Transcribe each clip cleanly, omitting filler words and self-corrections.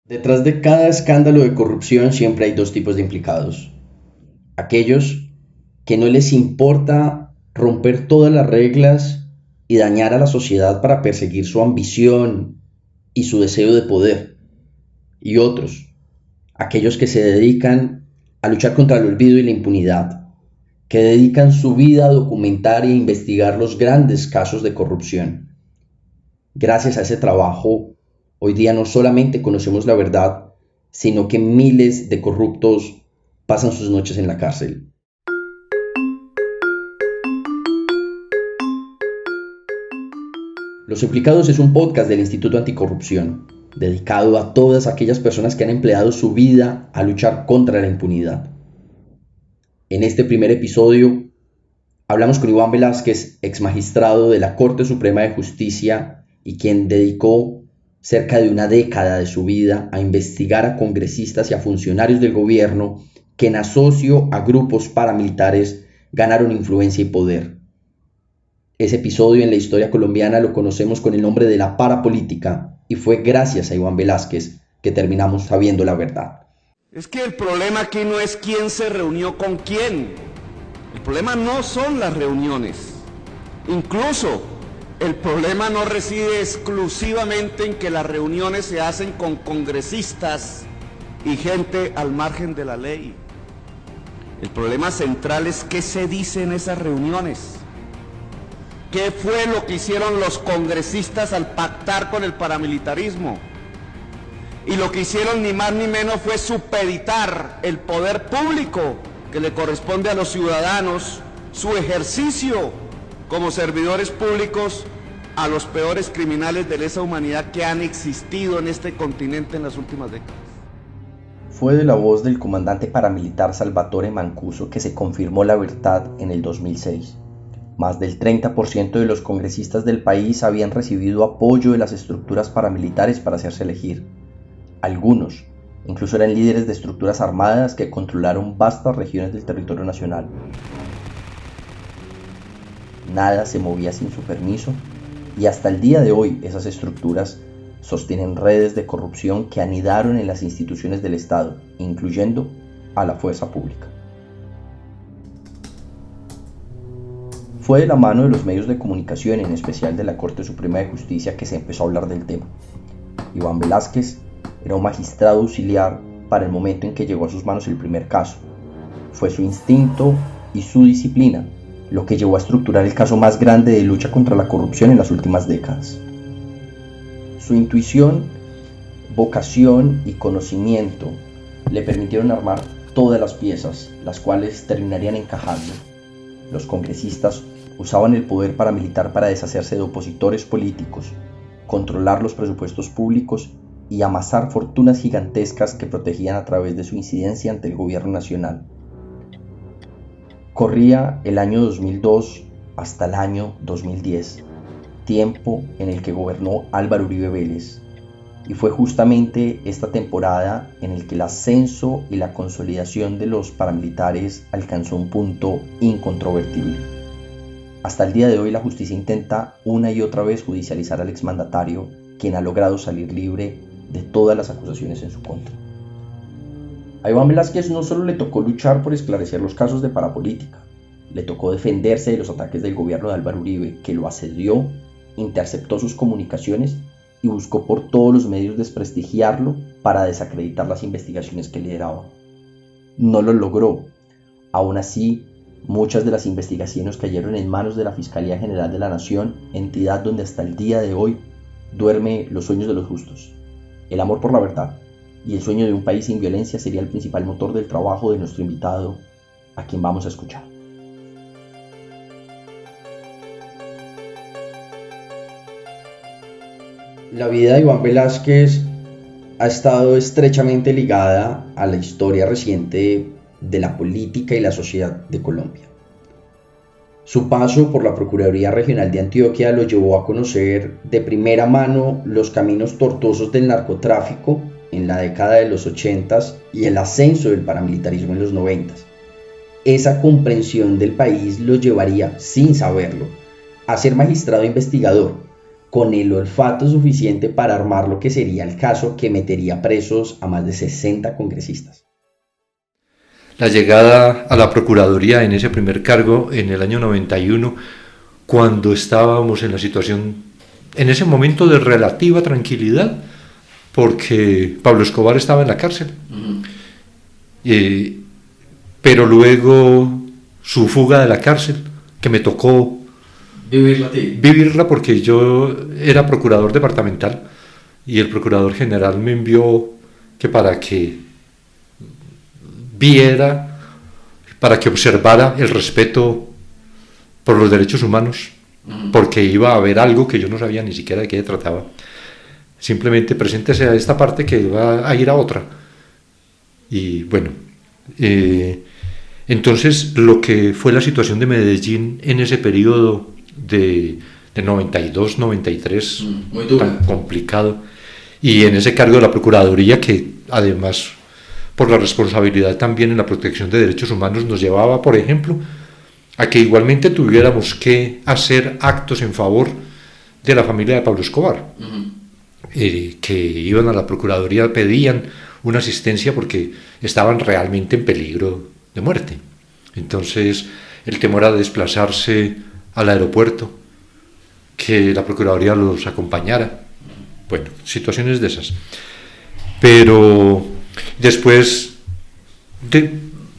Detrás de cada escándalo de corrupción siempre hay dos tipos de implicados. Aquellos que no les importa romper todas las reglas y dañar a la sociedad para perseguir su ambición y su deseo de poder. Y otros, aquellos que se dedican a luchar contra el olvido y la impunidad, que dedican su vida a documentar e investigar los grandes casos de corrupción. Gracias a ese trabajo, hoy día no solamente conocemos la verdad, sino que miles de corruptos pasan sus noches en la cárcel. Los Implicados es un podcast del Instituto Anticorrupción, dedicado a todas aquellas personas que han empleado su vida a luchar contra la impunidad. En este primer episodio hablamos con Iván Velázquez, ex magistrado de la Corte Suprema de Justicia y quien dedicó cerca de una década de su vida a investigar a congresistas y a funcionarios del gobierno que en asocio a grupos paramilitares ganaron influencia y poder. Ese episodio en la historia colombiana lo conocemos con el nombre de la parapolítica y fue gracias a Iván Velázquez que terminamos sabiendo la verdad. Es que el problema aquí no es quién se reunió con quién. El problema no son las reuniones. Incluso el problema no reside exclusivamente en que las reuniones se hacen con congresistas y gente al margen de la ley. El problema central es qué se dice en esas reuniones. ¿Qué fue lo que hicieron los congresistas al pactar con el paramilitarismo? Y lo que hicieron ni más ni menos fue supeditar el poder público que le corresponde a los ciudadanos, su ejercicio como servidores públicos, a los peores criminales de lesa humanidad que han existido en este continente en las últimas décadas. Fue de la voz del comandante paramilitar Salvatore Mancuso que se confirmó la verdad en el 2006. Más del 30% de los congresistas del país habían recibido apoyo de las estructuras paramilitares para hacerse elegir. Algunos, incluso eran líderes de estructuras armadas que controlaron vastas regiones del territorio nacional. Nada se movía sin su permiso y hasta el día de hoy esas estructuras sostienen redes de corrupción que anidaron en las instituciones del Estado, incluyendo a la fuerza pública. Fue de la mano de los medios de comunicación, en especial de la Corte Suprema de Justicia, que se empezó a hablar del tema. Iván Velázquez era un magistrado auxiliar para el momento en que llegó a sus manos el primer caso. Fue su instinto y su disciplina lo que llevó a estructurar el caso más grande de lucha contra la corrupción en las últimas décadas. Su intuición, vocación y conocimiento le permitieron armar todas las piezas, las cuales terminarían encajando. Los congresistas usaban el poder paramilitar para deshacerse de opositores políticos, controlar los presupuestos públicos y amasar fortunas gigantescas que protegían a través de su incidencia ante el gobierno nacional. Corría el año 2002 hasta el año 2010, tiempo en el que gobernó Álvaro Uribe Vélez, y fue justamente esta temporada en el que el ascenso y la consolidación de los paramilitares alcanzó un punto incontrovertible. Hasta el día de hoy la justicia intenta una y otra vez judicializar al exmandatario, quien ha logrado salir libre de todas las acusaciones en su contra. A Iván Velázquez no solo le tocó luchar por esclarecer los casos de parapolítica, le tocó defenderse de los ataques del gobierno de Álvaro Uribe, que lo asedió, interceptó sus comunicaciones y buscó por todos los medios desprestigiarlo para desacreditar las investigaciones que lideraba. No lo logró. Aún así, muchas de las investigaciones cayeron en manos de la Fiscalía General de la Nación, entidad donde hasta el día de hoy duerme los sueños de los justos. El amor por la verdad y el sueño de un país sin violencia sería el principal motor del trabajo de nuestro invitado, a quien vamos a escuchar. La vida de Iván Velázquez ha estado estrechamente ligada a la historia reciente de la política y la sociedad de Colombia. Su paso por la Procuraduría Regional de Antioquia lo llevó a conocer de primera mano los caminos tortuosos del narcotráfico en la década de los 80s y el ascenso del paramilitarismo en los 90s. Esa comprensión del país lo llevaría, sin saberlo, a ser magistrado investigador, con el olfato suficiente para armar lo que sería el caso que metería presos a más de 60 congresistas. La llegada a la Procuraduría en ese primer cargo en el año 91, cuando estábamos en la situación, en ese momento de relativa tranquilidad, porque Pablo Escobar estaba en la cárcel. Pero luego su fuga de la cárcel, que me tocó vivirla porque yo era procurador departamental y el procurador general me envió que para que viera, para que observara el respeto por los derechos humanos, porque iba a haber algo que yo no sabía ni siquiera de qué trataba. Simplemente preséntese a esta parte que va a ir a otra. Y bueno, entonces lo que fue la situación de Medellín en ese periodo de 92-93, tan complicado, y en ese cargo de la Procuraduría, que además por la responsabilidad también en la protección de derechos humanos nos llevaba, por ejemplo, a que igualmente tuviéramos que hacer actos en favor de la familia de Pablo Escobar, que iban a la Procuraduría, pedían una asistencia porque estaban realmente en peligro de muerte. Entonces el temor a desplazarse al aeropuerto, que la Procuraduría los acompañara, bueno, situaciones de esas. Pero después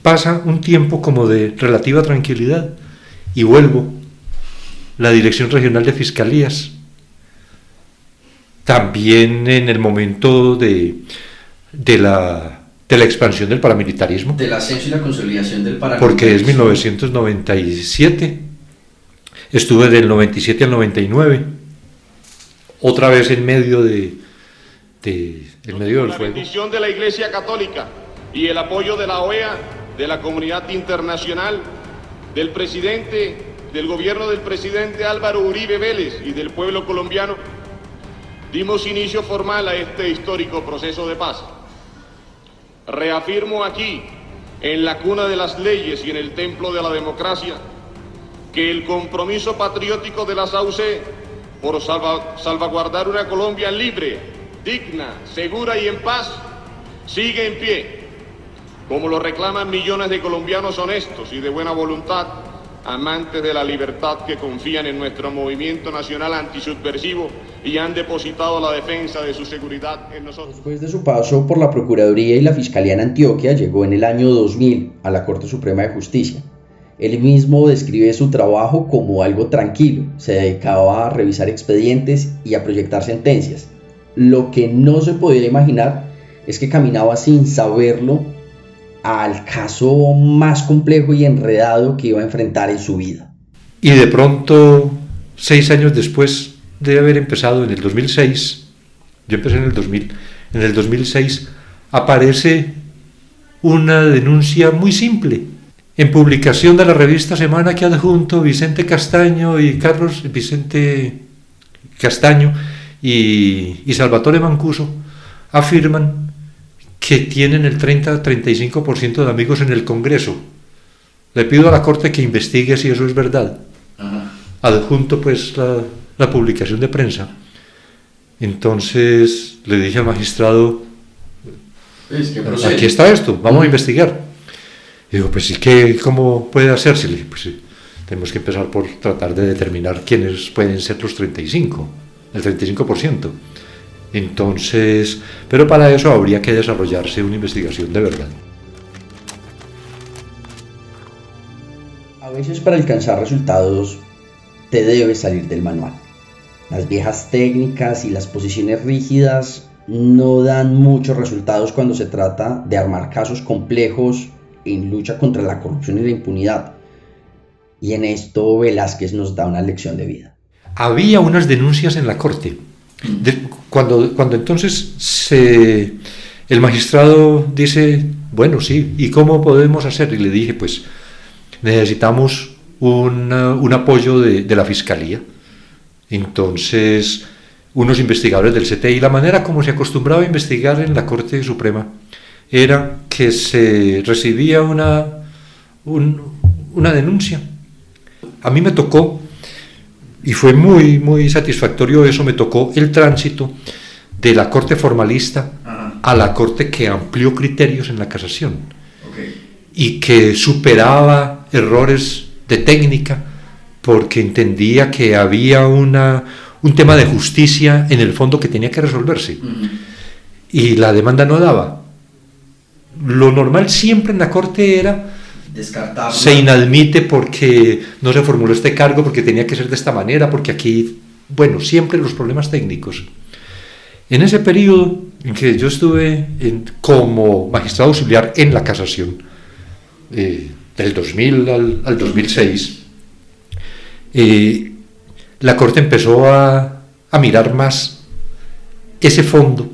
pasa un tiempo como de relativa tranquilidad y vuelvo la Dirección Regional de Fiscalías, también en el momento de la expansión del paramilitarismo, del ascenso y la consolidación del paramilitarismo, porque es 1997, estuve del 97 al 99, otra vez en medio del fuego. La bendición de la Iglesia Católica y el apoyo de la OEA, de la comunidad internacional, del presidente, del gobierno del presidente Álvaro Uribe Vélez y del pueblo colombiano, dimos inicio formal a este histórico proceso de paz. Reafirmo aquí, en la cuna de las leyes y en el templo de la democracia, que el compromiso patriótico de la SAUC por salvaguardar una Colombia libre, digna, segura y en paz, sigue en pie, como lo reclaman millones de colombianos honestos y de buena voluntad, amantes de la libertad que confían en nuestro movimiento nacional antisubversivo y han depositado la defensa de su seguridad en nosotros. Después de su paso por la Procuraduría y la Fiscalía en Antioquia, llegó en el año 2000 a la Corte Suprema de Justicia. Él mismo describe su trabajo como algo tranquilo, se dedicaba a revisar expedientes y a proyectar sentencias. Lo que no se podía imaginar es que caminaba sin saberlo al caso más complejo y enredado que iba a enfrentar en su vida. Y de pronto, 6 años después de haber empezado en el 2006, yo empecé en el 2000, en el 2006 aparece una denuncia muy simple, en publicación de la revista Semana que adjunto Vicente Castaño y Salvatore Mancuso afirman que tienen el 30-35% de amigos en el Congreso. Le pido a la Corte que investigue si eso es verdad. Adjunto pues la publicación de prensa. Entonces le dije al magistrado, aquí está esto, vamos a investigar. Y digo, pues ¿y cómo puede hacerse? Le dije, pues sí, tenemos que empezar por tratar de determinar quiénes pueden ser los el 35%. Entonces, pero para eso habría que desarrollarse una investigación de verdad. A veces para alcanzar resultados te debes salir del manual. Las viejas técnicas y las posiciones rígidas no dan muchos resultados cuando se trata de armar casos complejos en lucha contra la corrupción y la impunidad. Y en esto Velázquez nos da una lección de vida. Había unas denuncias en la Corte. Cuando entonces el magistrado dice, bueno, sí, ¿y cómo podemos hacer? Y le dije, pues necesitamos un apoyo de la Fiscalía. Entonces, unos investigadores del CTI, la manera como se acostumbraba a investigar en la Corte Suprema era que se recibía una denuncia. A mí me tocó y fue muy, muy satisfactorio eso. Me tocó el tránsito de la corte formalista a la corte que amplió criterios en la casación, y que superaba errores de técnica porque entendía que había un tema de justicia en el fondo que tenía que resolverse, y la demanda no daba. Lo normal siempre en la corte era descartable. Se inadmite porque no se formuló este cargo, porque tenía que ser de esta manera, porque aquí, bueno, siempre los problemas técnicos. En ese periodo en que yo estuve como magistrado auxiliar en la casación, del 2000 al 2006, la Corte empezó a mirar más ese fondo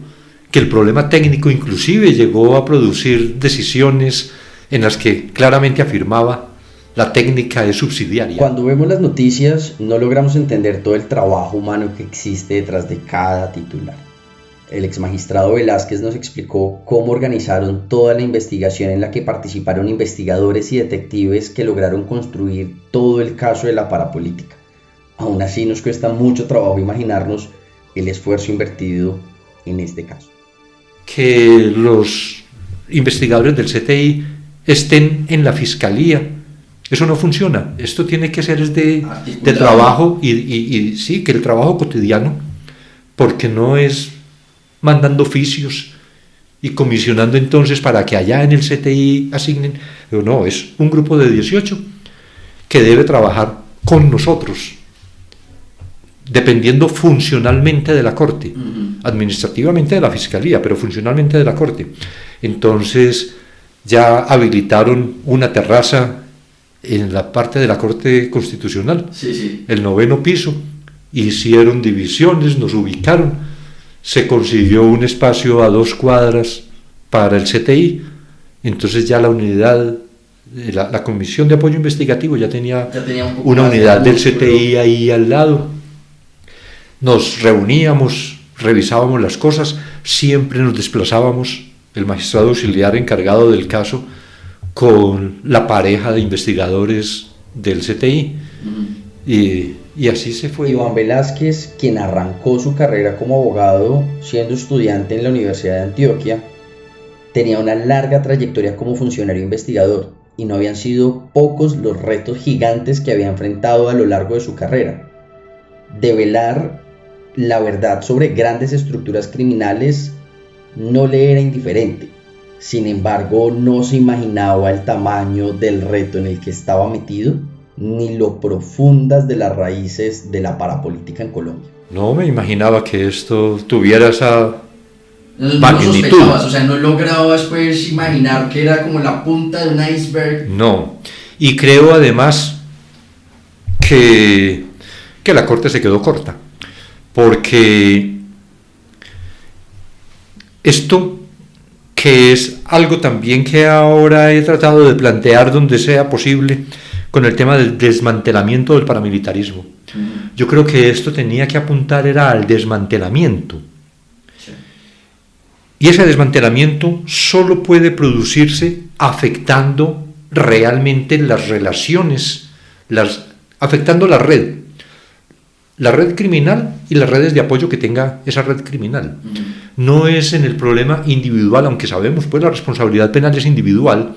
que el problema técnico. Inclusive llegó a producir decisiones en las que claramente afirmaba la técnica es subsidiaria. Cuando vemos las noticias no logramos entender todo el trabajo humano que existe detrás de cada titular. El exmagistrado Velázquez nos explicó cómo organizaron toda la investigación en la que participaron investigadores y detectives que lograron construir todo el caso de la parapolítica. Aún así nos cuesta mucho trabajo imaginarnos el esfuerzo invertido en este caso. Que los investigadores del CTI estén en la fiscalía, eso no funciona. Esto tiene que ser de trabajo y sí, que el trabajo cotidiano, porque no es mandando oficios y comisionando entonces para que allá en el CTI asignen. Pero no, es un grupo de 18 que debe trabajar con nosotros, dependiendo funcionalmente de la Corte, administrativamente de la Fiscalía, pero funcionalmente de la Corte. Entonces ya habilitaron una terraza en la parte de la Corte Constitucional, el 9º piso, hicieron divisiones, nos ubicaron, se consiguió un espacio a 2 cuadras para el CTI, entonces ya la unidad, la Comisión de Apoyo Investigativo ya tenía una unidad del CTI ahí al lado. Nos reuníamos, revisábamos las cosas, siempre nos desplazábamos, el magistrado auxiliar encargado del caso, con la pareja de investigadores del CTI, y así se fue. Iván Velázquez, quien arrancó su carrera como abogado siendo estudiante en la Universidad de Antioquia, tenía una larga trayectoria como funcionario investigador, y no habían sido pocos los retos gigantes que había enfrentado a lo largo de su carrera. Develar la verdad sobre grandes estructuras criminales no le era indiferente. Sin embargo, no se imaginaba el tamaño del reto en el que estaba metido, ni lo profundas de las raíces de la parapolítica en Colombia. No me imaginaba que esto tuviera esa magnitud. O sea, no lograbas pues imaginar que era como la punta de un iceberg. No, y creo además que la Corte se quedó corta, porque esto, que es algo también que ahora he tratado de plantear donde sea posible, con el tema del desmantelamiento del paramilitarismo. Yo creo que esto tenía que apuntar era al desmantelamiento. Sí. Y ese desmantelamiento solo puede producirse afectando realmente las relaciones, afectando la red criminal y las redes de apoyo que tenga esa red criminal. No es en el problema individual, aunque sabemos pues la responsabilidad penal es individual,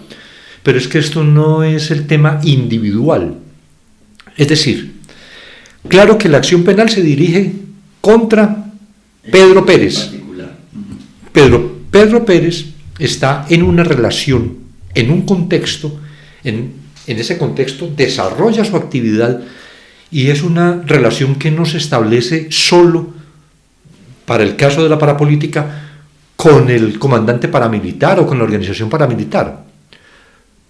pero es que esto no es el tema individual. Es decir, claro que la acción penal se dirige contra Pedro Pérez. Pero Pedro Pérez está en una relación, en un contexto, en ese contexto desarrolla su actividad, y es una relación que no se establece solo, para el caso de la parapolítica, con el comandante paramilitar o con la organización paramilitar.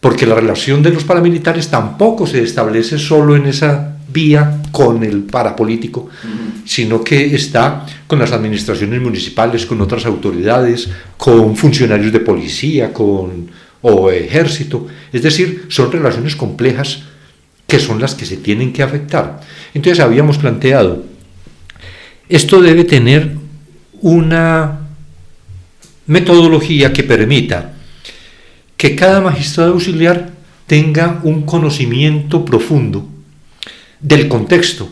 Porque la relación de los paramilitares tampoco se establece solo en esa vía con el parapolítico, sino que está con las administraciones municipales, con otras autoridades, con funcionarios de policía, o ejército. Es decir, son relaciones complejas que son las que se tienen que afectar. Entonces habíamos planteado, esto debe tener una metodología que permita que cada magistrado auxiliar tenga un conocimiento profundo del contexto,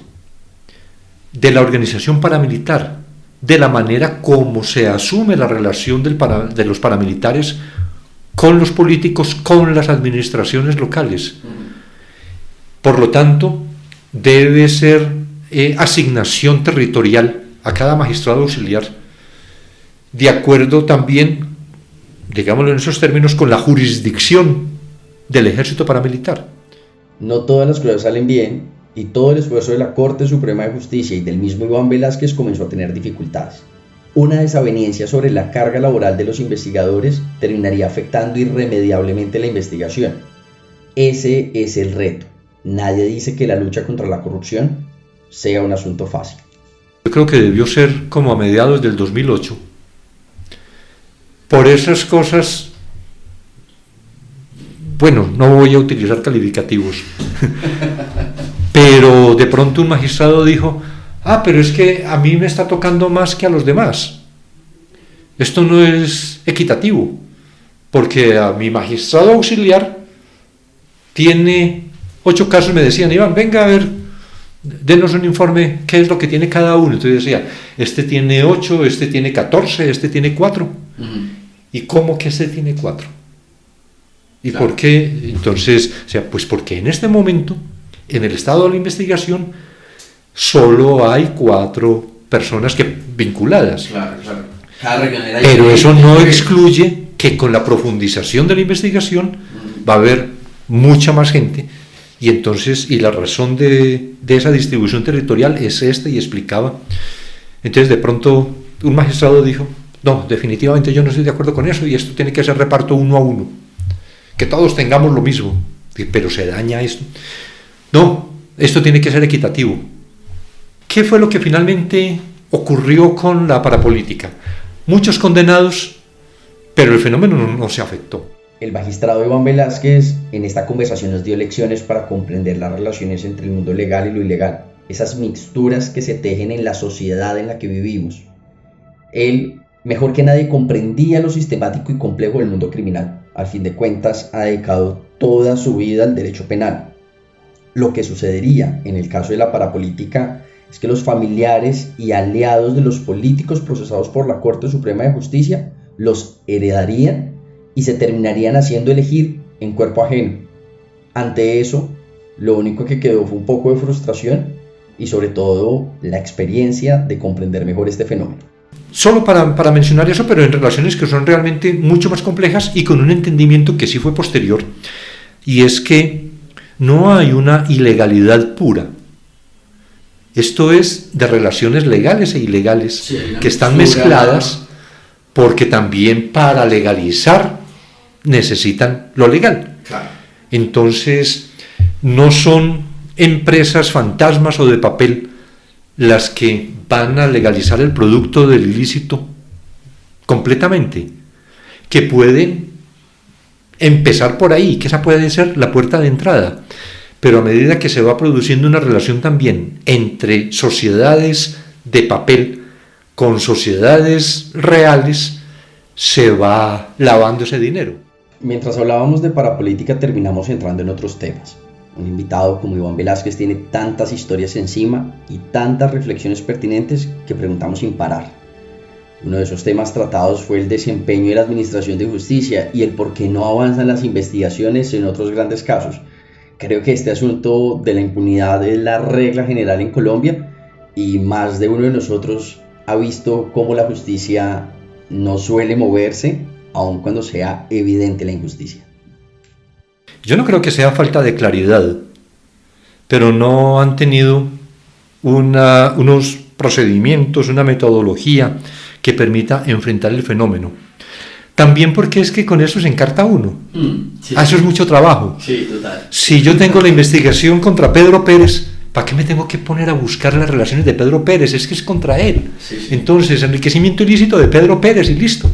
de la organización paramilitar, de la manera como se asume la relación de los paramilitares con los políticos, con las administraciones locales. Por lo tanto, debe ser asignación territorial a cada magistrado auxiliar, de acuerdo también, digámoslo en esos términos, con la jurisdicción del ejército paramilitar. No todas las cosas salen bien y todo el esfuerzo de la Corte Suprema de Justicia y del mismo Iván Velásquez comenzó a tener dificultades. Una desaveniencia sobre la carga laboral de los investigadores terminaría afectando irremediablemente la investigación. Ese es el reto. Nadie dice que la lucha contra la corrupción sea un asunto fácil. Yo creo que debió ser como a mediados del 2008. Por esas cosas, bueno, no voy a utilizar calificativos, pero de pronto un magistrado dijo: pero es que a mí me está tocando más que a los demás. Esto no es equitativo, porque a mi magistrado auxiliar tiene 8 casos. Me decían: Iván, venga a ver, denos un informe, ¿qué es lo que tiene cada uno? Entonces decía: este tiene 8, este tiene 14, este tiene 4. ¿Y cómo que este tiene 4? ¿Y claro, por qué? Entonces, pues porque en este momento, en el estado de la investigación, solo hay 4 personas vinculadas. Claro. Pero eso no excluye que con la profundización de la investigación va a haber mucha más gente, y entonces, y la razón de esa distribución territorial es y explicaba. Entonces de pronto un magistrado dijo: no, definitivamente yo no estoy de acuerdo con eso, y esto tiene que ser reparto 1 a 1, que todos tengamos lo mismo. Pero se daña esto. No, esto tiene que ser equitativo. ¿Qué fue lo que finalmente ocurrió con la parapolítica? Muchos condenados, pero el fenómeno no se afectó. El magistrado Iván Velásquez en esta conversación nos dio lecciones para comprender las relaciones entre el mundo legal y lo ilegal, esas mixturas que se tejen en la sociedad en la que vivimos. Él, mejor que nadie, comprendía lo sistemático y complejo del mundo criminal. Al fin de cuentas, ha dedicado toda su vida al derecho penal. Lo que sucedería en el caso de la parapolítica es que los familiares y aliados de los políticos procesados por la Corte Suprema de Justicia los heredarían y se terminarían haciendo elegir en cuerpo ajeno. Ante eso, lo único que quedó fue un poco de frustración y sobre todo la experiencia de comprender mejor este fenómeno. Solo para mencionar eso, pero en relaciones que son realmente mucho más complejas y con un entendimiento que sí fue posterior, y es que no hay una ilegalidad pura. Esto es de relaciones legales e ilegales, sí, que están mezcladas, porque también para legalizar necesitan lo legal. Claro. Entonces, no son empresas fantasmas o de papel las que van a legalizar el producto del ilícito completamente, que pueden empezar por ahí, que esa puede ser la puerta de entrada, pero a medida que se va produciendo una relación también entre sociedades de papel con sociedades reales, se va lavando ese dinero. Mientras hablábamos de parapolítica, terminamos entrando en otros temas. Un invitado como Iván Velásquez tiene tantas historias encima y tantas reflexiones pertinentes que preguntamos sin parar. Uno de esos temas tratados fue el desempeño de la Administración de Justicia y el por qué no avanzan las investigaciones en otros grandes casos. Creo que este asunto de la impunidad es la regla general en Colombia y más de uno de nosotros ha visto cómo la justicia no suele moverse, aun cuando sea evidente la injusticia. Yo no creo que sea falta de claridad, pero no han tenido unos procedimientos, una metodología que permita enfrentar el fenómeno. También porque es que con eso se encarta uno. Sí. Eso es mucho trabajo. Sí, total. Si yo tengo la investigación contra Pedro Pérez, ¿para qué me tengo que poner a buscar las relaciones de Pedro Pérez? Es que es contra él. Sí. Entonces, enriquecimiento ilícito de Pedro Pérez y listo.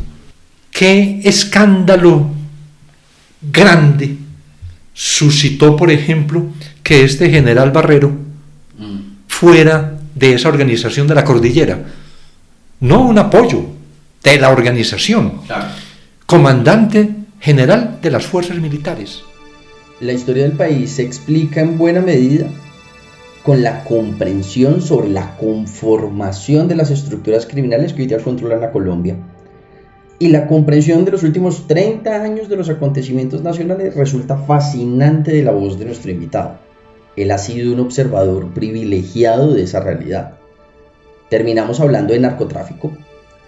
¿Qué escándalo grande suscitó, por ejemplo, que este general Barrero fuera de esa organización de la Cordillera? No un apoyo de la organización. Claro. Comandante general de las fuerzas militares. La historia del país se explica en buena medida con la comprensión sobre la conformación de las estructuras criminales que hoy día controlan a Colombia. Y la comprensión de los últimos 30 años de los acontecimientos nacionales resulta fascinante de la voz de nuestro invitado. Él ha sido un observador privilegiado de esa realidad. Terminamos hablando de narcotráfico,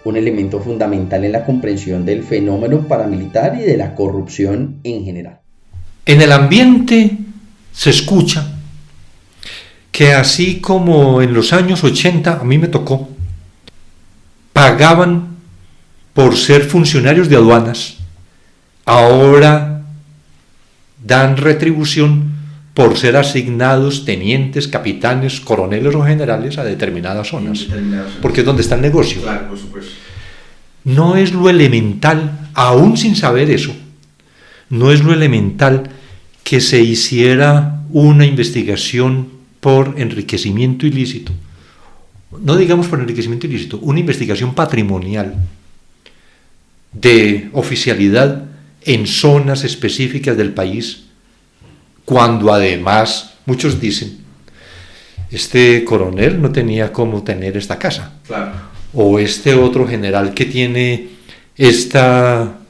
un elemento fundamental en la comprensión del fenómeno paramilitar y de la corrupción en general. En el ambiente se escucha que así como en los años 80, a mí me tocó, pagaban por ser funcionarios de aduanas, ahora dan retribución por ser asignados tenientes, capitanes, coroneles o generales a determinadas zonas, porque es donde está el negocio. Claro, por supuesto. No es lo elemental, aún sin saber eso, no es lo elemental que se hiciera una investigación por enriquecimiento ilícito, no digamos por enriquecimiento ilícito, una investigación patrimonial de oficialidad en zonas específicas del país, cuando además muchos dicen, este coronel no tenía cómo tener esta casa, Claro. o este otro general que tiene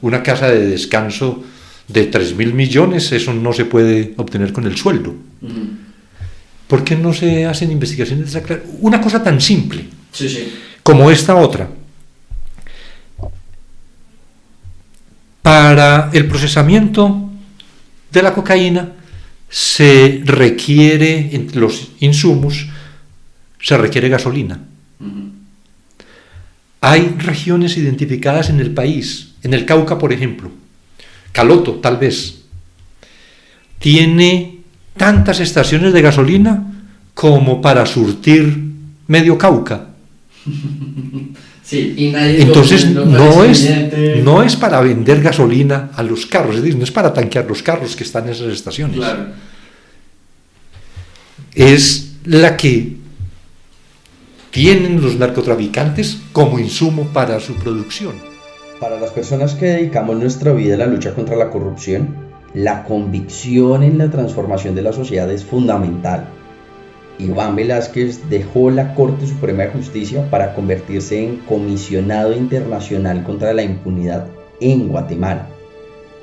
una casa de descanso de 3.000 millones, eso no se puede obtener con el sueldo. ¿Por qué no se hacen investigaciones de esa clase? Una cosa tan simple Sí. como esta otra. Para el procesamiento de la cocaína se requiere, entre los insumos, se requiere gasolina. Hay regiones identificadas en el país, en el Cauca, por ejemplo, Caloto, tal vez, tiene tantas estaciones de gasolina como para surtir medio Cauca. Sí, y nadie Entonces evidente. no es para vender gasolina a los carros, es decir, no es para tanquear los carros que están en esas estaciones. Claro. Es la que tienen los narcotraficantes como insumo para su producción. Para las personas que dedicamos nuestra vida a la lucha contra la corrupción, la convicción en la transformación de la sociedad es fundamental. Iván Velázquez dejó la Corte Suprema de Justicia para convertirse en comisionado internacional contra la impunidad en Guatemala,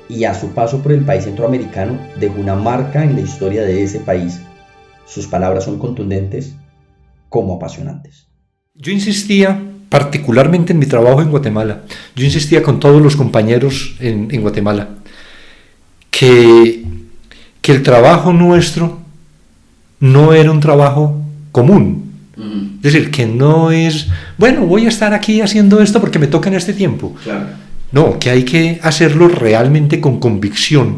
y a su paso por el país centroamericano dejó una marca en la historia de ese país. Sus palabras son contundentes como apasionantes. Yo insistía, particularmente en mi trabajo en Guatemala, yo insistía con todos los compañeros en Guatemala, que el trabajo nuestro no era un trabajo común. Es decir, que no es, bueno, voy a estar aquí haciendo esto porque me toca en este tiempo. Claro. No, que hay que hacerlo realmente con convicción.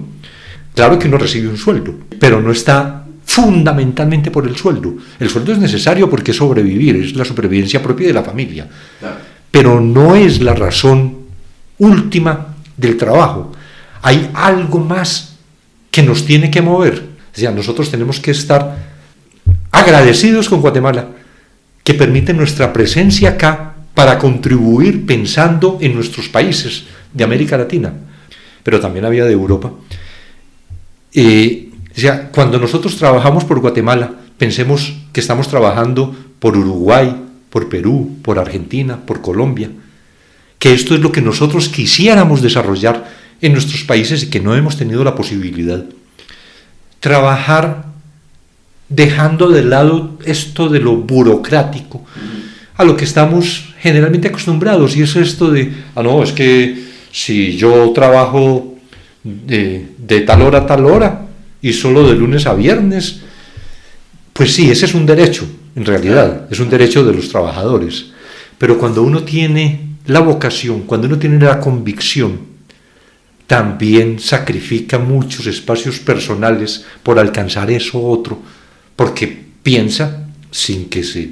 Claro que uno recibe un sueldo, pero no está fundamentalmente por el sueldo. El sueldo es necesario porque es sobrevivir, es la supervivencia propia de la familia. Claro. Pero no es la razón última del trabajo. Hay algo más que nos tiene que mover. O sea, nosotros tenemos que estar agradecidos con Guatemala, que permite nuestra presencia acá para contribuir pensando en nuestros países de América Latina, pero también había de Europa. O sea, cuando nosotros trabajamos por Guatemala, pensemos que estamos trabajando por Uruguay, por Perú, por Argentina, por Colombia, que esto es lo que nosotros quisiéramos desarrollar en nuestros países y que no hemos tenido la posibilidad. Trabajar dejando de lado esto de lo burocrático, a lo que estamos generalmente acostumbrados, y es esto de, no, es que si yo trabajo de tal hora a tal hora, y solo de lunes a viernes, pues sí, ese es un derecho, en realidad, es un derecho de los trabajadores, pero cuando uno tiene la vocación, cuando uno tiene la convicción, también sacrifica muchos espacios personales por alcanzar eso otro, porque piensa, sin que se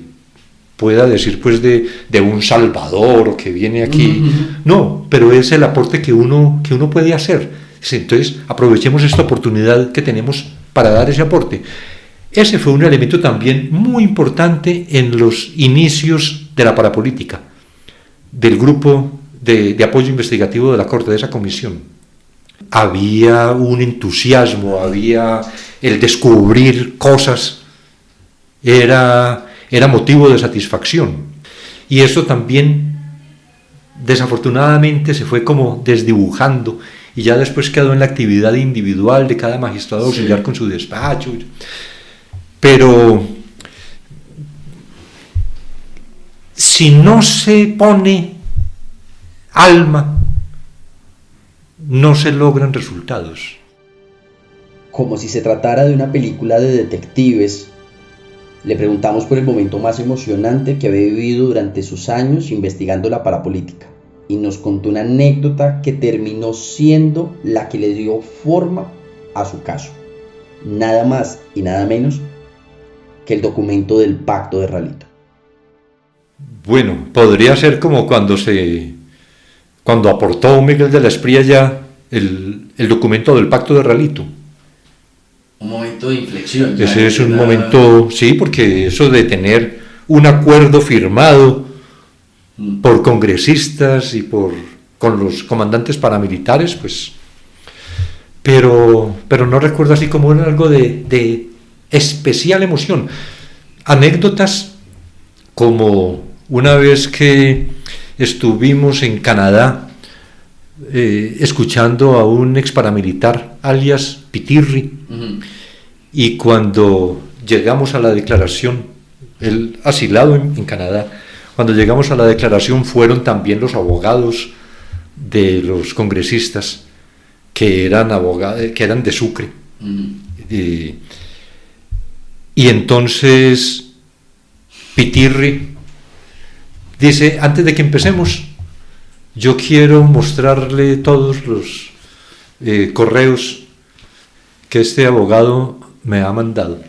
pueda decir pues de un salvador o que viene aquí, no, pero es el aporte que uno puede hacer. Entonces aprovechemos esta oportunidad que tenemos para dar ese aporte. Ese fue un elemento también muy importante en los inicios de la parapolítica, del grupo de apoyo investigativo de la Corte, de esa comisión. Había un entusiasmo, había el descubrir cosas era motivo de satisfacción. Y eso también, desafortunadamente, se fue como desdibujando y ya después quedó en la actividad individual de cada magistrado auxiliar con su despacho. Pero si no se pone alma, no se logran resultados. Como si se tratara de una película de detectives, le preguntamos por el momento más emocionante que había vivido durante sus años investigando la parapolítica, y nos contó una anécdota que terminó siendo la que le dio forma a su caso. Nada más y nada menos que el documento del Pacto de Ralito. Bueno, podría ser como cuando aportó Miguel de la Espriella el documento del Pacto de Ralito. Un momento de inflexión. Ese es un momento, sí, porque eso de tener un acuerdo firmado por congresistas y con los comandantes paramilitares, pues, pero no recuerdo así como era algo de especial emoción. Anécdotas como una vez que estuvimos en Canadá escuchando a un ex paramilitar alias Pitirri, y cuando llegamos a la declaración, él asilado en Canadá, cuando llegamos a la declaración fueron también los abogados de los congresistas que eran de Sucre. Y entonces Pitirri dice: antes de que empecemos, yo quiero mostrarle todos los correos que este abogado me ha mandado.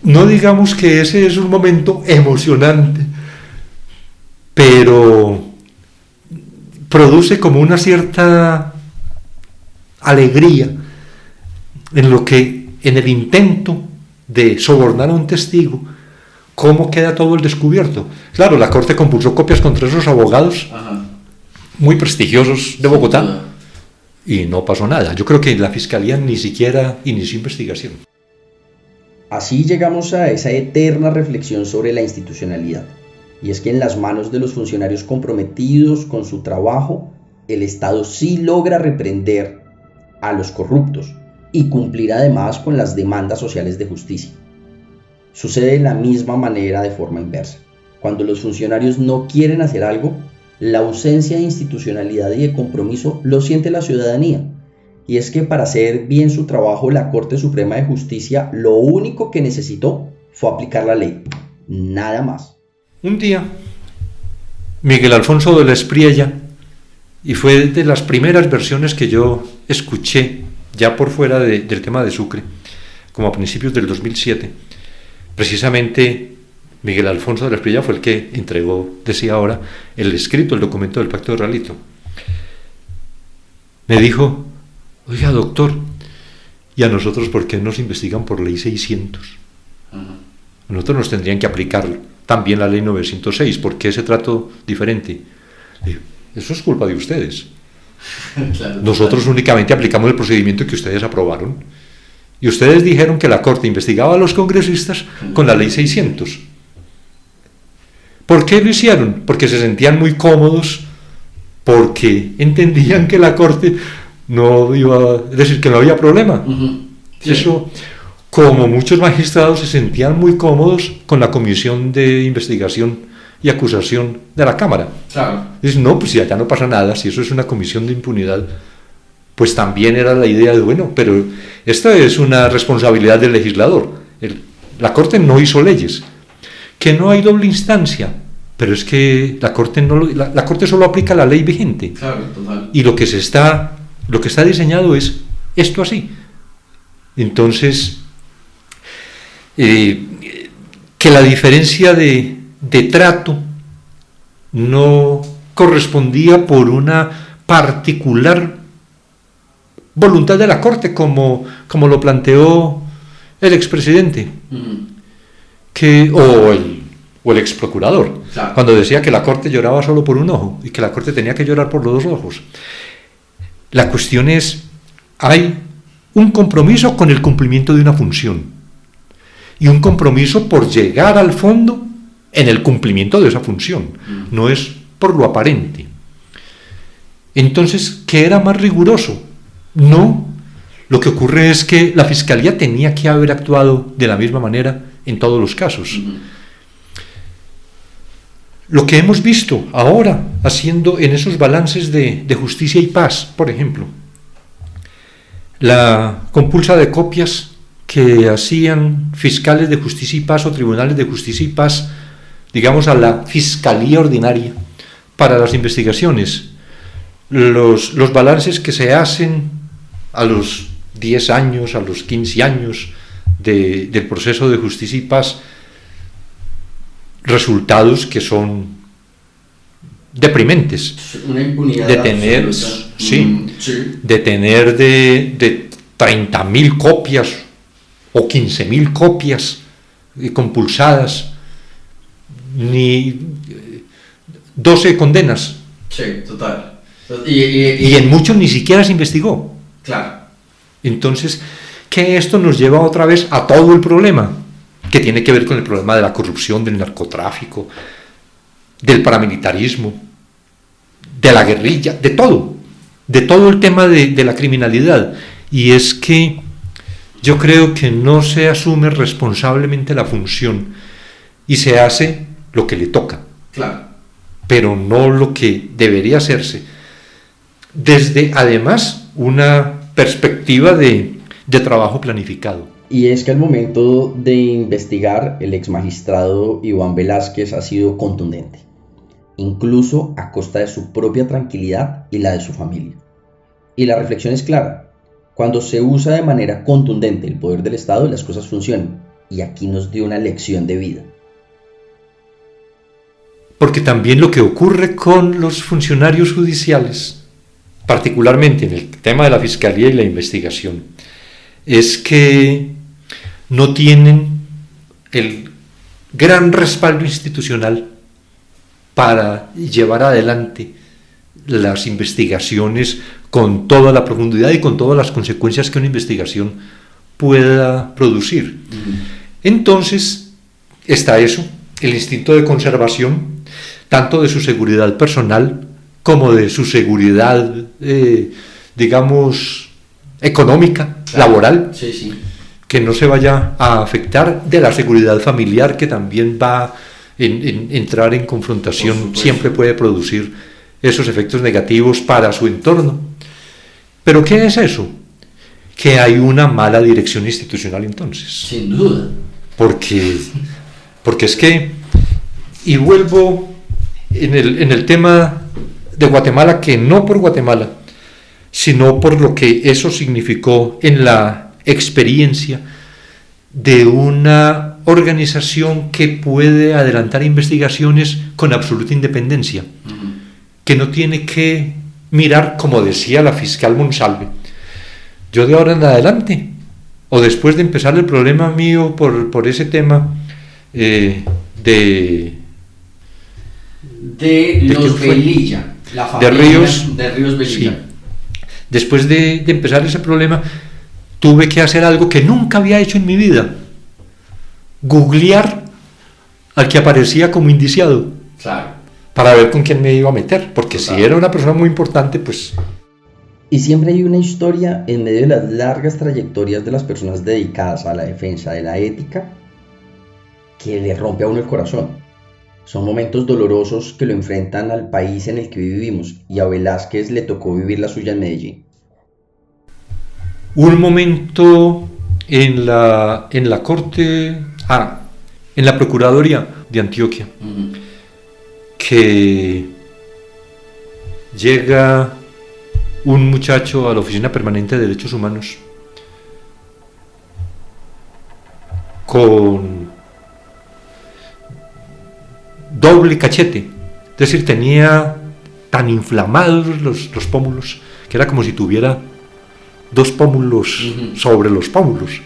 No digamos que ese es un momento emocionante, pero produce como una cierta alegría en el intento de sobornar a un testigo, cómo queda todo el descubierto. Claro, la Corte compulsó copias contra esos abogados muy prestigiosos de Bogotá y no pasó nada. Yo creo que la Fiscalía ni siquiera inició investigación. Así llegamos a esa eterna reflexión sobre la institucionalidad, y es que en las manos de los funcionarios comprometidos con su trabajo, el Estado sí logra reprender a los corruptos y cumplir además con las demandas sociales de justicia. Sucede de la misma manera de forma inversa. Cuando los funcionarios no quieren hacer algo, la ausencia de institucionalidad y de compromiso lo siente la ciudadanía. Y es que para hacer bien su trabajo, la Corte Suprema de Justicia lo único que necesitó fue aplicar la ley, nada más. Un día, Miguel Alfonso de la Espriella, y fue de las primeras versiones que yo escuché, ya por fuera del tema de Sucre, como a principios del 2007, precisamente Miguel Alfonso de la Espriella fue el que entregó, decía ahora, el escrito, el documento del Pacto de Ralito. Me dijo: oiga, doctor, ¿y a nosotros por qué nos investigan por ley 600? A nosotros nos tendrían que aplicar también la ley 906, ¿por qué ese trato diferente? Digo, eso es culpa de ustedes. Claro, nosotros únicamente aplicamos el procedimiento que ustedes aprobaron, y ustedes dijeron que la Corte investigaba a los congresistas con la ley 600. ¿Por qué lo hicieron? Porque se sentían muy cómodos, porque entendían que la Corte no iba, es decir, que no había problema. Sí. Eso, como muchos magistrados se sentían muy cómodos con la comisión de investigación y acusación de la Cámara. Claro. Dicen, no, pues si allá no pasa nada, si eso es una comisión de impunidad, pues también era la idea de, bueno, pero esta es una responsabilidad del legislador. La Corte no hizo leyes. Que no hay doble instancia, pero es que la Corte solo aplica la ley vigente. Claro, total. Y lo que está diseñado es esto así. Entonces, que la diferencia de trato no correspondía por una particular voluntad de la Corte, como lo planteó el expresidente, o el exprocurador, claro, cuando decía que la Corte lloraba solo por un ojo y que la Corte tenía que llorar por los dos ojos. La cuestión es, hay un compromiso con el cumplimiento de una función. y un compromiso por llegar al fondo en el cumplimiento de esa función, no es por lo aparente. Entonces, ¿qué era más riguroso? No, lo que ocurre es que la Fiscalía tenía que haber actuado de la misma manera en todos los casos. Lo que hemos visto ahora, haciendo en esos balances de justicia y paz, por ejemplo, la compulsa de copias que hacían fiscales de justicia y paz o tribunales de justicia y paz, digamos, a la Fiscalía Ordinaria para las investigaciones, los balances que se hacen a los 10 años, a los 15 años del proceso de justicia y paz, resultados que son deprimentes. Una impunidad de tener, absoluta. sí, Sí. de tener de 30.000 copias o 15.000 copias compulsadas, ni 12 condenas, Sí, total. y en muchos ni siquiera se investigó. Claro. Entonces, que esto nos lleva otra vez a todo el problema, que tiene que ver con el problema de la corrupción, del narcotráfico, del paramilitarismo, de la guerrilla, de todo el tema de la criminalidad. Y es que yo creo que no se asume responsablemente la función y se hace lo que le toca, Claro. pero no lo que debería hacerse, desde además una perspectiva de trabajo planificado. Y es que al momento de investigar, el exmagistrado Iván Velázquez ha sido contundente, incluso a costa de su propia tranquilidad y la de su familia. Y la reflexión es clara: cuando se usa de manera contundente el poder del Estado, las cosas funcionan, y aquí nos dio una lección de vida. Porque también lo que ocurre con los funcionarios judiciales, particularmente en el tema de la fiscalía y la investigación, es que no tienen el gran respaldo institucional para llevar adelante las investigaciones con toda la profundidad y con todas las consecuencias que una investigación pueda producir. Entonces está eso, el instinto de conservación, tanto de su seguridad personal como de su seguridad, digamos, económica, Claro. laboral, Sí, sí. que no se vaya a afectar, de la seguridad familiar, que también va en entrar en Por confrontación, supuesto. siempre puede producir esos efectos negativos para su entorno. ¿Pero qué es eso? Que hay una mala dirección institucional entonces. Sin duda. Porque es que, y vuelvo en el tema de Guatemala, que no por Guatemala, sino por lo que eso significó en la experiencia de una organización que puede adelantar investigaciones con absoluta independencia, que no tiene que mirar, como decía la fiscal Monsalve, yo de ahora en adelante, o después de empezar el problema mío por ese tema De quién los fue? Velilla. La de familia Ríos, de Ríos Velilla. sí. Después de empezar ese problema, tuve que hacer algo que nunca había hecho en mi vida: googlear al que aparecía como indiciado, Claro. para ver con quién me iba a meter, porque Total. si era una persona muy importante, pues Y siempre hay una historia en medio de las largas trayectorias de las personas dedicadas a la defensa de la ética que le rompe a uno el corazón. Son momentos dolorosos que lo enfrentan al país en el que vivimos, y a Velázquez le tocó vivir la suya en Medellín. un momento en la corte, en la Procuraduría de Antioquia, que llega un muchacho a la Oficina Permanente de Derechos Humanos con doble cachete, es decir, tenía tan inflamados los pómulos que era como si tuviera dos pómulos sobre los pómulos,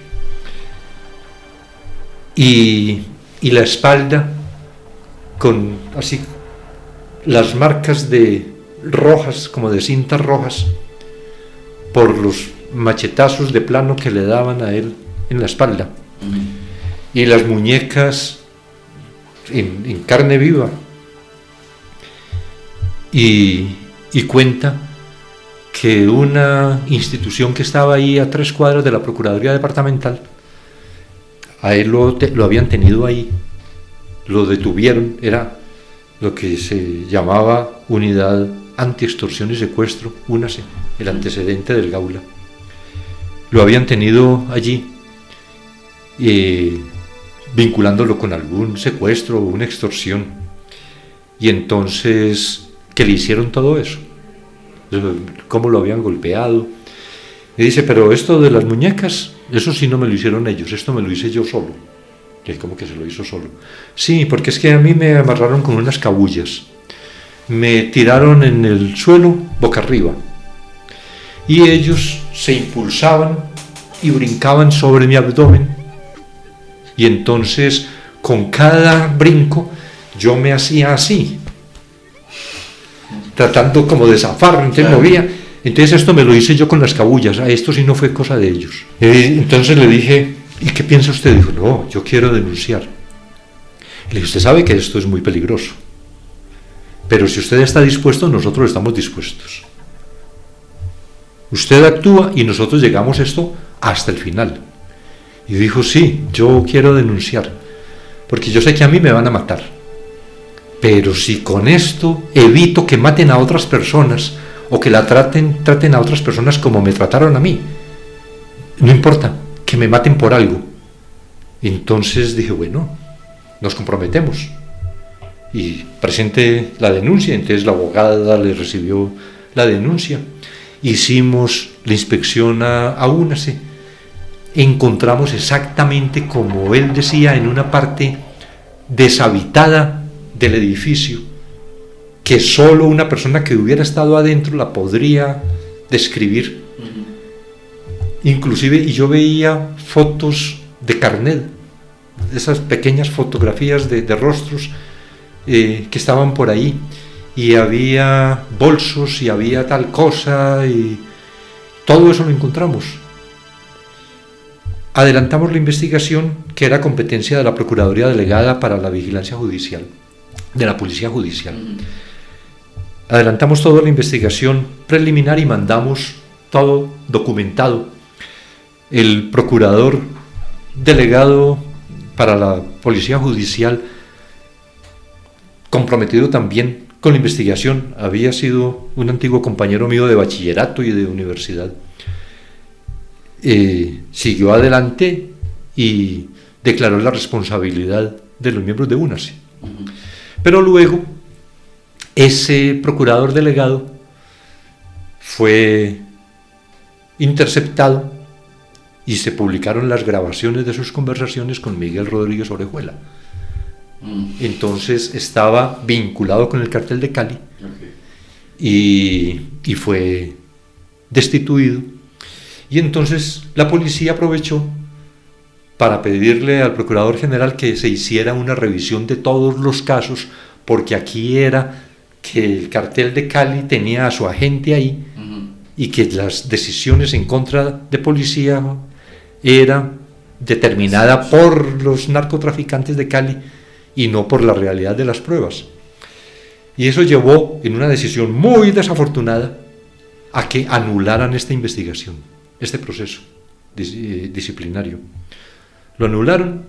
y la espalda con así las marcas de rojas, como de cintas rojas, por los machetazos de plano que le daban a él en la espalda. y las muñecas en carne viva. Y cuenta que una institución que estaba ahí a 3 cuadras de la Procuraduría Departamental, a él lo habían tenido ahí, lo detuvieron, era lo que se llamaba Unidad Anti-Extorsión y Secuestro, UNASE, el antecedente del Gaula. Lo habían tenido allí, vinculándolo con algún secuestro o una extorsión, y entonces que le hicieron todo eso, cómo lo habían golpeado. Y dice, pero esto de las muñecas, eso sí no me lo hicieron ellos, esto me lo hice yo solo. Y él como que se lo hizo solo. Sí, porque es que a mí me amarraron con unas cabullas, me tiraron en el suelo boca arriba, y ellos se impulsaban y brincaban sobre mi abdomen, y entonces con cada brinco yo me hacía así, tratando como de zafar, entonces Claro. movía. Entonces esto me lo hice yo con las cabullas, esto sí no fue cosa de ellos. Entonces le dije, ¿y qué piensa usted? Dijo, no, yo quiero denunciar. Le dije, usted sabe que esto es muy peligroso, pero si usted está dispuesto, nosotros estamos dispuestos. Usted actúa y nosotros llegamos esto hasta el final. Y dijo, sí, yo quiero denunciar, porque yo sé que a mí me van a matar, pero si con esto evito que maten a otras personas, o que traten a otras personas como me trataron a mí, no importa, que me maten por algo. Entonces dije, bueno, nos comprometemos, y presenté la denuncia. Entonces la abogada le recibió la denuncia, hicimos la inspección a UNASE, encontramos exactamente como él decía, en una parte deshabitada del edificio, que solo una persona que hubiera estado adentro la podría describir. Inclusive, y yo veía fotos de carnet, esas pequeñas fotografías de rostros que estaban por ahí, y había bolsos y había tal cosa, y todo eso lo encontramos. Adelantamos la investigación, que era competencia de la Procuraduría Delegada para la Vigilancia Judicial, de la Policía Judicial. Adelantamos toda la investigación preliminar y mandamos todo documentado. El procurador delegado para la Policía Judicial, comprometido también con la investigación, había sido un antiguo compañero mío de bachillerato y de universidad. Siguió adelante y declaró la responsabilidad de los miembros de UNASE. Pero luego ese procurador delegado fue interceptado y se publicaron las grabaciones de sus conversaciones con Miguel Rodríguez Orejuela. Entonces estaba vinculado con el cartel de Cali. Y fue destituido. Y entonces la policía aprovechó para pedirle al procurador general que se hiciera una revisión de todos los casos, porque aquí era que el cartel de Cali tenía a su agente ahí, y que las decisiones en contra de policía era determinada por los narcotraficantes de Cali y no por la realidad de las pruebas. Y eso llevó, en una decisión muy desafortunada, a que anularan esta investigación, este proceso disciplinario. Lo anularon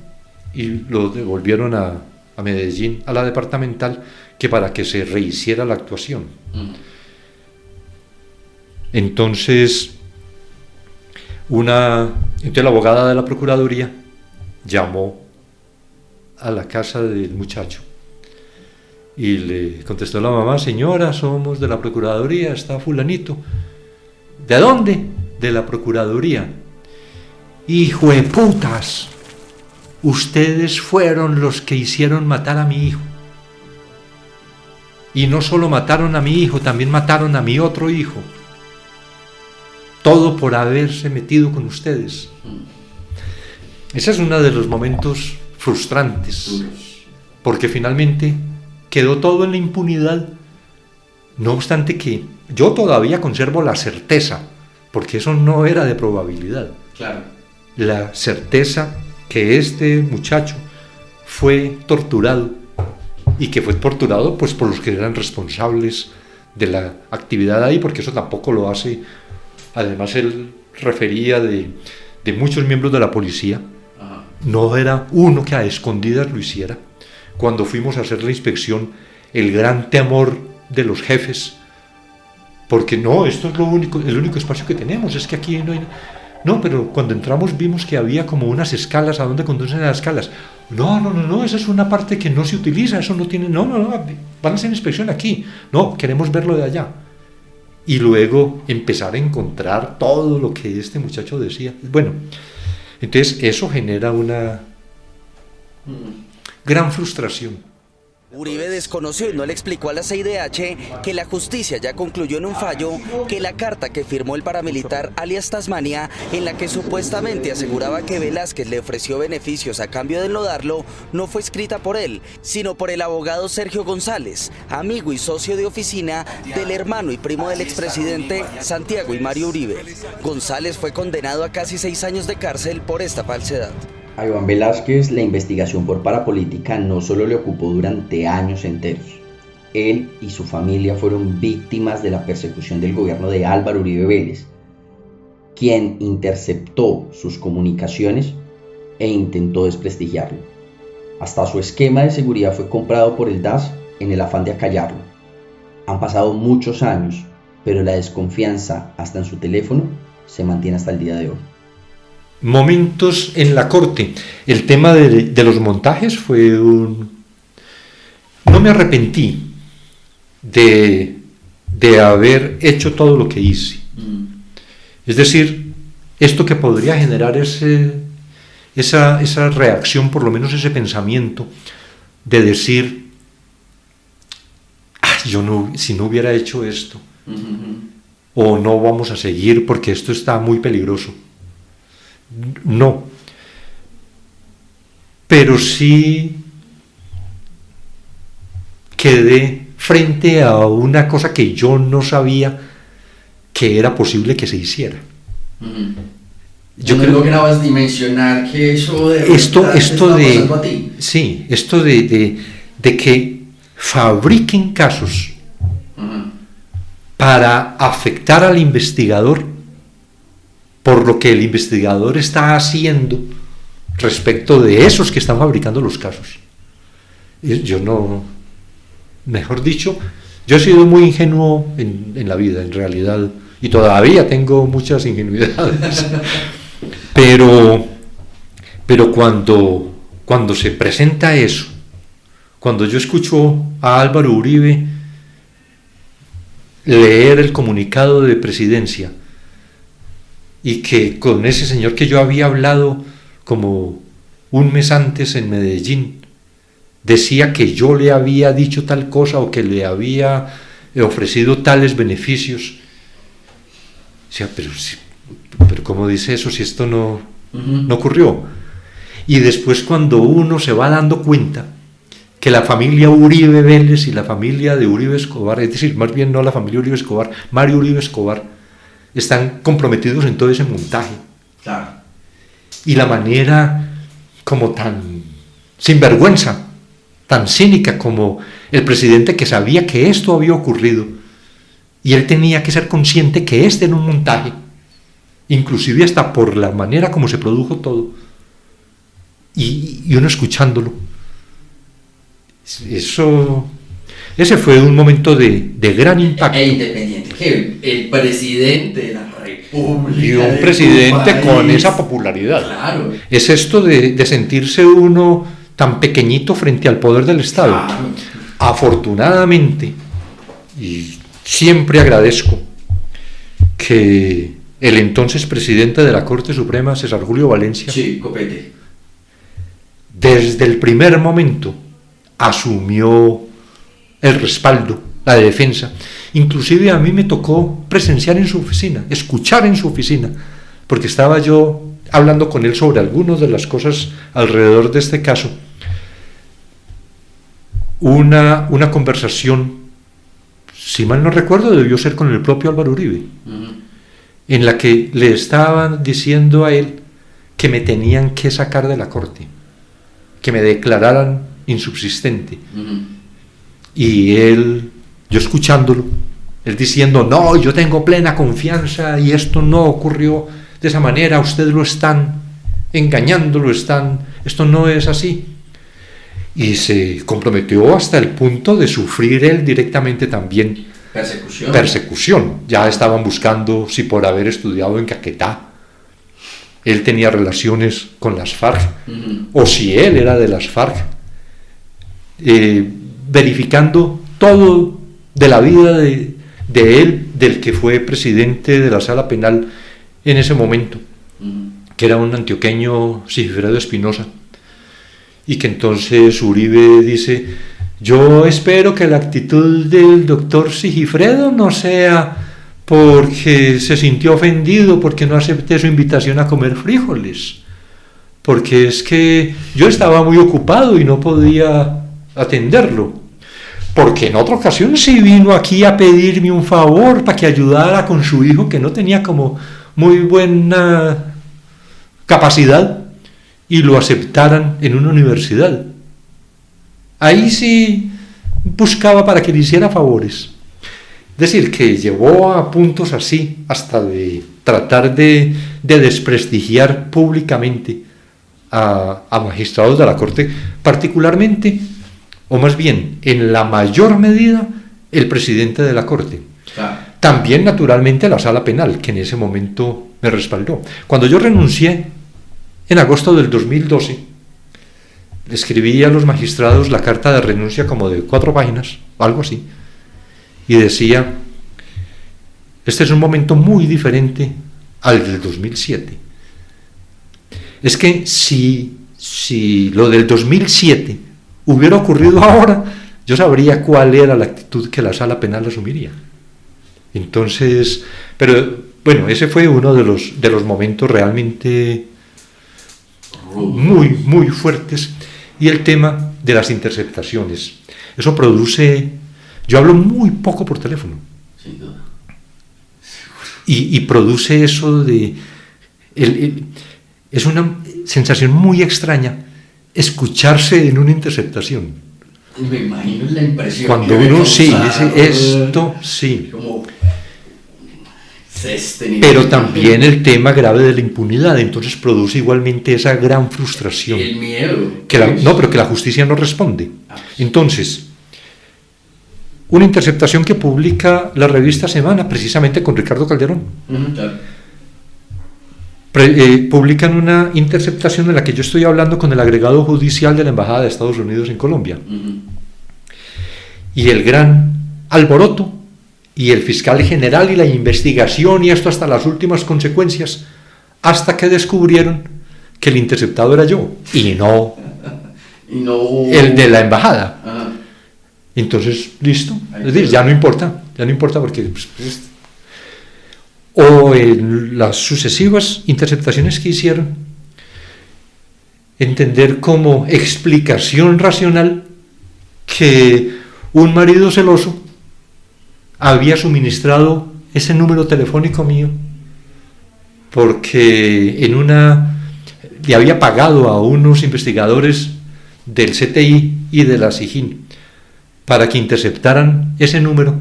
y lo devolvieron a Medellín, a la departamental, que para que se rehiciera la actuación. Entonces la abogada de la Procuraduría llamó a la casa del muchacho y le contestó la mamá: señora, somos de la Procuraduría, está fulanito. ¿De dónde? De la Procuraduría. Hijo de putas, ustedes fueron los que hicieron matar a mi hijo. Y no solo mataron a mi hijo, también mataron a mi otro hijo. Todo por haberse metido con ustedes. Ese es uno de los momentos frustrantes, porque finalmente quedó todo en la impunidad. No obstante que yo todavía conservo la certeza, porque eso no era de probabilidad. Claro. La certeza que este muchacho fue torturado y que fue torturado pues por los que eran responsables de la actividad ahí, porque eso tampoco lo hace. Además él refería de muchos miembros de la policía. Ajá. No era uno que a escondidas lo hiciera. Cuando fuimos a hacer la inspección, el gran temor de los jefes, porque no, esto es el único espacio que tenemos, es que aquí no hay... No, pero cuando entramos vimos que había como unas escalas. ¿A dónde conducen las escalas? No, esa es una parte que no se utiliza, eso no tiene... No, van a hacer inspección aquí. No, queremos verlo de allá. Y luego empezar a encontrar todo lo que este muchacho decía. Bueno, entonces eso genera una gran frustración. Uribe desconoció y no le explicó a la CIDH que la justicia ya concluyó en un fallo que la carta que firmó el paramilitar alias Tasmania, en la que supuestamente aseguraba que Velázquez le ofreció beneficios a cambio de enlodarlo, no fue escrita por él, sino por el abogado Sergio González, amigo y socio de oficina del hermano y primo del expresidente Santiago y Mario Uribe. González fue condenado a casi 6 años de cárcel por esta falsedad. A Iván Velázquez la investigación por parapolítica no solo le ocupó durante años enteros. Él y su familia fueron víctimas de la persecución del gobierno de Álvaro Uribe Vélez, quien interceptó sus comunicaciones e intentó desprestigiarlo. Hasta su esquema de seguridad fue comprado por el DAS en el afán de acallarlo. Han pasado muchos años, pero la desconfianza hasta en su teléfono se mantiene hasta el día de hoy. Momentos en la corte. El tema de los montajes fue un... No me arrepentí de haber hecho todo lo que hice. Es decir, esto que podría generar esa reacción, por lo menos ese pensamiento de decir, si no hubiera hecho esto, o no vamos a seguir porque esto está muy peligroso. No, pero sí quedé frente a una cosa que yo no sabía que era posible que se hiciera. Yo no lograbas dimensionar que eso esto de pasando a ti. Sí, esto de que fabriquen casos para afectar al investigador por lo que el investigador está haciendo respecto de esos que están fabricando los casos. Yo no, mejor dicho, yo he sido muy ingenuo en la vida, en realidad, y todavía tengo muchas ingenuidades, pero cuando se presenta eso, cuando yo escucho a Álvaro Uribe leer el comunicado de presidencia, y que con ese señor que yo había hablado como un mes antes en Medellín, decía que yo le había dicho tal cosa o que le había ofrecido tales beneficios. O sea, pero ¿cómo dice eso si esto no ocurrió? Y después cuando uno se va dando cuenta que la familia Uribe Vélez y la familia de Uribe Escobar, es decir, más bien no la familia Uribe Escobar, Mario Uribe Escobar, están comprometidos en todo ese montaje. Claro. Y la manera como tan sinvergüenza, tan cínica como el presidente, que sabía que esto había ocurrido y él tenía que ser consciente que este era un montaje, inclusive hasta por la manera como se produjo todo, y uno escuchándolo. Ese fue un momento de gran impacto. E independiente, que el presidente de la República. Y un presidente con esa popularidad. Claro. Es esto de sentirse uno tan pequeñito frente al poder del Estado. Claro. Afortunadamente, y siempre agradezco que el entonces presidente de la Corte Suprema, César Julio Valencia, Sí, copete. desde el primer momento asumió el respaldo, la defensa. Inclusive a mí me tocó presenciar en su oficina, escuchar en su oficina, porque estaba yo hablando con él sobre algunas de las cosas alrededor de este caso. Una conversación, si mal no recuerdo, debió ser con el propio Álvaro Uribe, en la que le estaban diciendo a él que me tenían que sacar de la corte, que me declararan insubsistente. Y él, yo escuchándolo, él diciendo, no, yo tengo plena confianza y esto no ocurrió de esa manera, ustedes lo están engañando, esto no es así. Y se comprometió hasta el punto de sufrir él directamente también persecución. Ya estaban buscando si por haber estudiado en Caquetá él tenía relaciones con las FARC, o si él era de las FARC, verificando todo de la vida de él, del que fue presidente de la Sala Penal en ese momento, que era un antioqueño, Sigifredo Espinosa, y que entonces Uribe dice, yo espero que la actitud del doctor Sigifredo no sea porque se sintió ofendido porque no acepté su invitación a comer frijoles, porque es que yo estaba muy ocupado y no podía atenderlo, porque en otra ocasión sí vino aquí a pedirme un favor para que ayudara con su hijo que no tenía como muy buena capacidad y lo aceptaran en una universidad. Ahí sí buscaba para que le hiciera favores. Es decir, que llevó a puntos así, hasta de tratar de desprestigiar públicamente a magistrados de la Corte, particularmente, o más bien, en la mayor medida, el presidente de la Corte. Claro. También, naturalmente, la Sala Penal, que en ese momento me respaldó. Cuando yo renuncié, en agosto del 2012, le escribí a los magistrados la carta de renuncia como de 4 páginas, algo así, y decía, este es un momento muy diferente al del 2007. Es que si lo del 2007 hubiera ocurrido ahora, yo sabría cuál era la actitud que la Sala Penal asumiría. Entonces, pero bueno, ese fue uno de los momentos realmente muy, muy fuertes. Y el tema de las interceptaciones. Eso produce... Yo hablo muy poco por teléfono. Sin duda. Y produce eso de... es una sensación muy extraña escucharse en una interceptación. Me imagino la impresión. Cuando que uno sí, causa, esto sí. Como Pero también el tema grave de la impunidad, entonces produce igualmente esa gran frustración. el miedo. Pero que la justicia no responde. Entonces, una interceptación que publica la revista Semana, precisamente con Ricardo Calderón. Claro. Publican una interceptación en la que yo estoy hablando con el agregado judicial de la Embajada de Estados Unidos en Colombia. Y el gran alboroto, y el fiscal general y la investigación, y esto hasta las últimas consecuencias, hasta que descubrieron que el interceptado era yo, y no el de la embajada. Ajá. Entonces, listo, es decir, ya no importa porque... o en las sucesivas interceptaciones que hicieron, entender como explicación racional que un marido celoso había suministrado ese número telefónico mío porque le había pagado a unos investigadores del CTI y de la SIJIN para que interceptaran ese número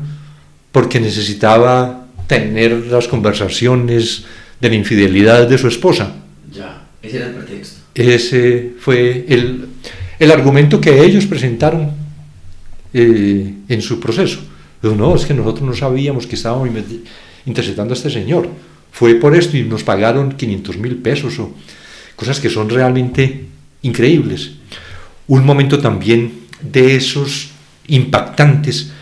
porque necesitaba tener las conversaciones de la infidelidad de su esposa. Ya, ese era el pretexto. Ese fue el argumento que ellos presentaron en su proceso. Pero no, es que nosotros no sabíamos que estábamos interceptando a este señor. Fue por esto y nos pagaron 500.000 pesos o cosas que son realmente increíbles. Un momento también de esos impactantes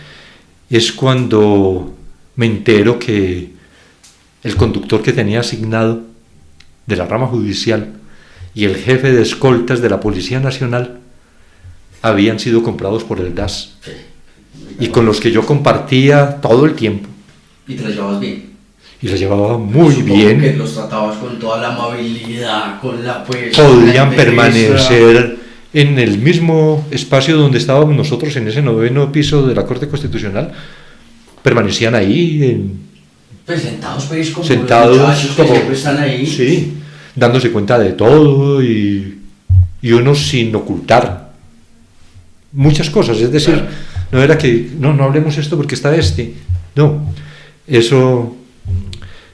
es cuando me entero que el conductor que tenía asignado de la rama judicial y el jefe de escoltas de la Policía Nacional habían sido comprados por el DAS. Sí. Y con los que yo compartía todo el tiempo. ¿Y te lo llevabas bien? Y los llevaba muy Supongo bien. que los tratabas con toda la amabilidad, con la pues... Podían la permanecer en el mismo espacio donde estábamos nosotros, en ese 9º piso de la Corte Constitucional. Permanecían ahí. Pues sentados, pues, como Sentados los muchachos que como... siempre están ahí. Sí. dándose cuenta de todo y uno sin ocultar muchas cosas. Es decir, no era que no hablemos esto porque está no, eso,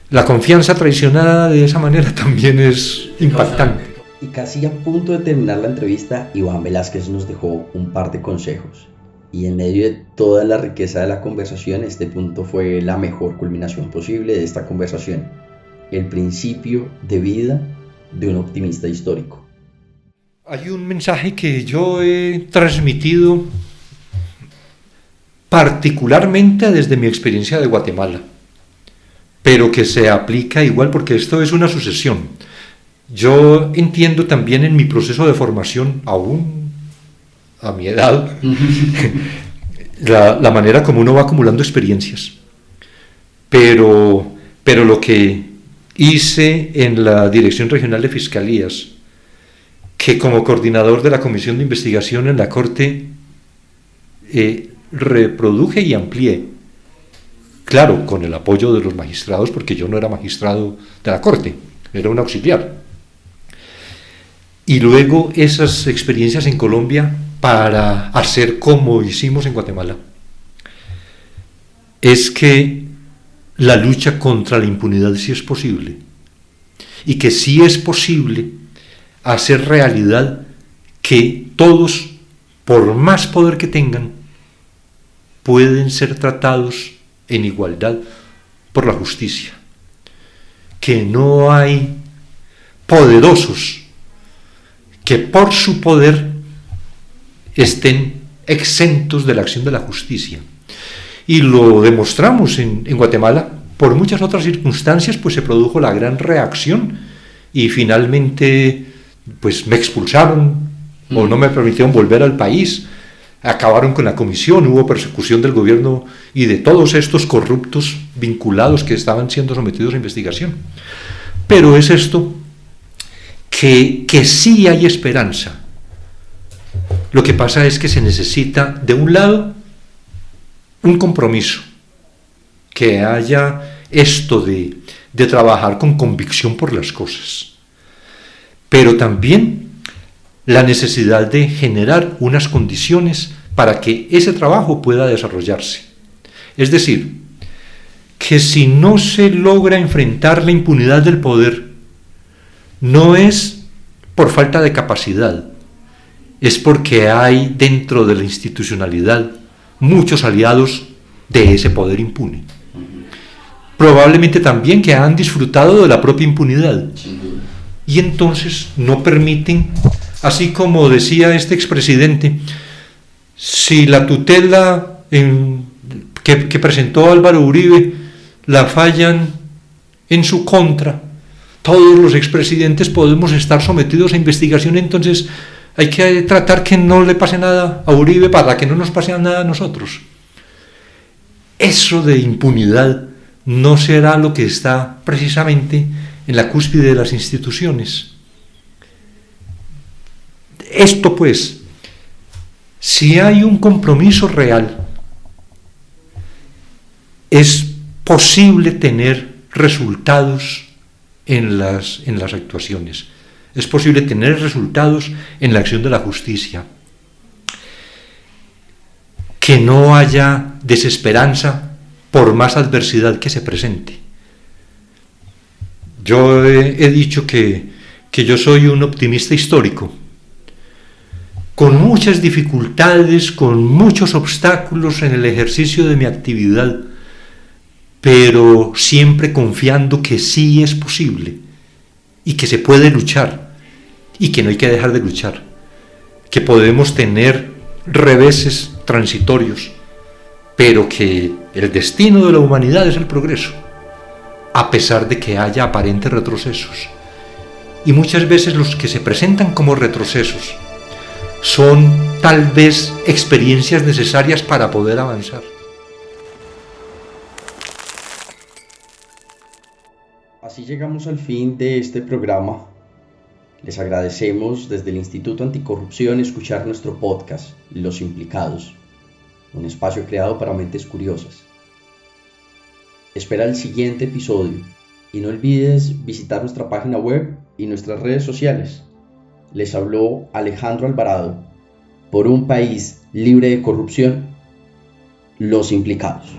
la confianza traicionada de esa manera también es impactante. Y casi a punto de terminar la entrevista, Iván Velázquez nos dejó un par de consejos. Y en medio de toda la riqueza de la conversación, este punto fue la mejor culminación posible de esta conversación: el principio de vida de un optimista histórico. Hay un mensaje que yo he transmitido particularmente desde mi experiencia de Guatemala, pero que se aplica igual porque esto es una sucesión. Yo entiendo también en mi proceso de formación, aún a mi edad, la manera como uno va acumulando experiencias. Pero lo que hice en la Dirección Regional de Fiscalías, que como coordinador de la Comisión de Investigación en la Corte reproduje y amplié, claro, con el apoyo de los magistrados, porque yo no era magistrado de la Corte, era un auxiliar. Y luego esas experiencias en Colombia para hacer como hicimos en Guatemala. Es que la lucha contra la impunidad sí es posible, y que sí es posible hacer realidad que todos, por más poder que tengan, pueden ser tratados en igualdad por la justicia, que no hay poderosos que por su poder estén exentos de la acción de la justicia. Y lo demostramos en Guatemala. Por muchas otras circunstancias pues se produjo la gran reacción y finalmente pues me expulsaron o no me permitieron volver al país, acabaron con la comisión, hubo persecución del gobierno y de todos estos corruptos vinculados que estaban siendo sometidos a investigación. Pero es esto que sí hay esperanza. Lo que pasa es que se necesita, de un lado, un compromiso, que haya esto de trabajar con convicción por las cosas, pero también la necesidad de generar unas condiciones para que ese trabajo pueda desarrollarse. Es decir, que si no se logra enfrentar la impunidad del poder, no es por falta de capacidad, es porque hay dentro de la institucionalidad muchos aliados de ese poder impune. Probablemente también que han disfrutado de la propia impunidad. Y entonces no permiten, así como decía este expresidente, si la tutela que presentó Álvaro Uribe la fallan en su contra, todos los expresidentes podemos estar sometidos a investigación, entonces hay que tratar que no le pase nada a Uribe para que no nos pase nada a nosotros. Eso de impunidad no será lo que está precisamente en la cúspide de las instituciones. Esto pues, si hay un compromiso real, es posible tener resultados en las actuaciones. Es posible tener resultados en la acción de la justicia. Que no haya desesperanza por más adversidad que se presente. Yo he dicho que yo soy un optimista histórico, con muchas dificultades, con muchos obstáculos en el ejercicio de mi actividad, pero siempre confiando que sí es posible y que se puede luchar y que no hay que dejar de luchar, que podemos tener reveses transitorios, pero que el destino de la humanidad es el progreso, a pesar de que haya aparentes retrocesos. Y muchas veces los que se presentan como retrocesos son tal vez experiencias necesarias para poder avanzar. Así llegamos al fin de este programa. Les agradecemos desde el Instituto Anticorrupción escuchar nuestro podcast, Los Implicados, un espacio creado para mentes curiosas. Espera el siguiente episodio y no olvides visitar nuestra página web y nuestras redes sociales. Les habló Alejandro Alvarado. Por un país libre de corrupción, los implicados.